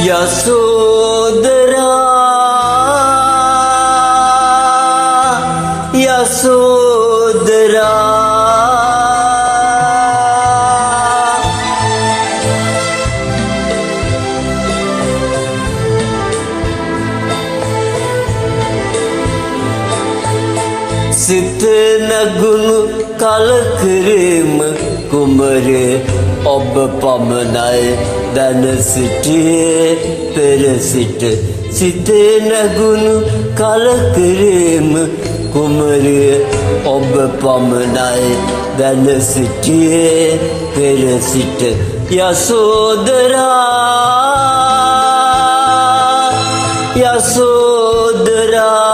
යසෝදරා යසෝදරා සිත නගුණු කලකිරීම කුමරේ ඔබ පමණයි දැන සිටියේ පෙර සිට සිතේ නැගුණු කලකිරීම කුමරිය ඔබ පමණයි දැන සිටියේ පෙර සිට යසෝදරා යසෝදරා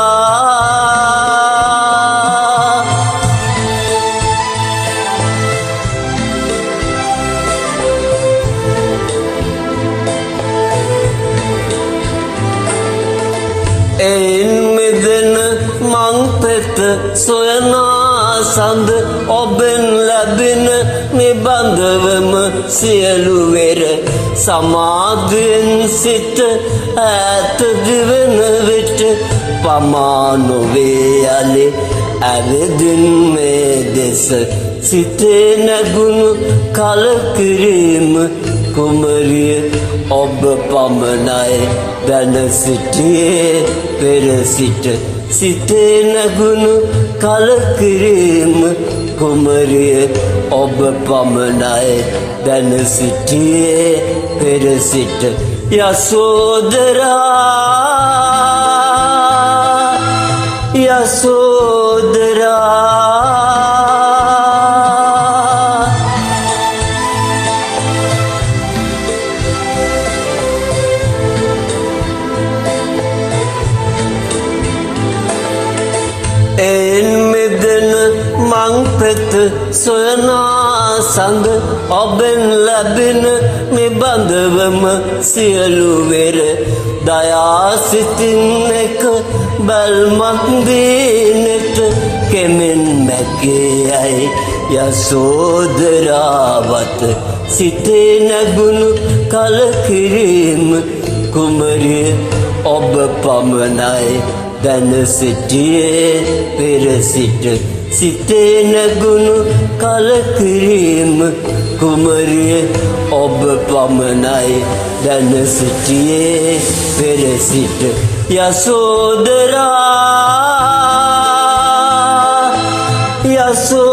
එයින් මිදෙන මං පෙත සොයනා සඳ ඔබෙන් ලැබෙන නිබඳවම සියලු වෙර සමාධියෙන් සිට ඈත දිවෙන විට පමා නොවේ යලි ඇවිදින් මේ දෙස සිතේ නැගුණු කලකිරීම කුමරිය ඔබ පමණයි දැන සිටියේ පෙර සිට සිතේ නැගුණු කලකිරීම කුමරිය ඔබ පමණයි දැන සිටියේ පෙර සිට යසෝදරා යසෝදරා එයින් මිදෙන මං පෙත සොයනා සඳ ඔබෙන් ලැබෙන නිබඳවම සියලු වෙර දයා සිතින් එක බැල්මක් දීනෙට කෙමෙන් මැකේයයි යසෝදරාවත සිතේ නැගුණු කලකිරීම කුමරිය ඔබ පමණයි දැන සිටියේ පෙර සිට සිතේ නැගුණු කලකිරීම කුමරිය ඔබ පමණයි දැන සිටියේ පෙර සිට යසෝදරා යසෝදරා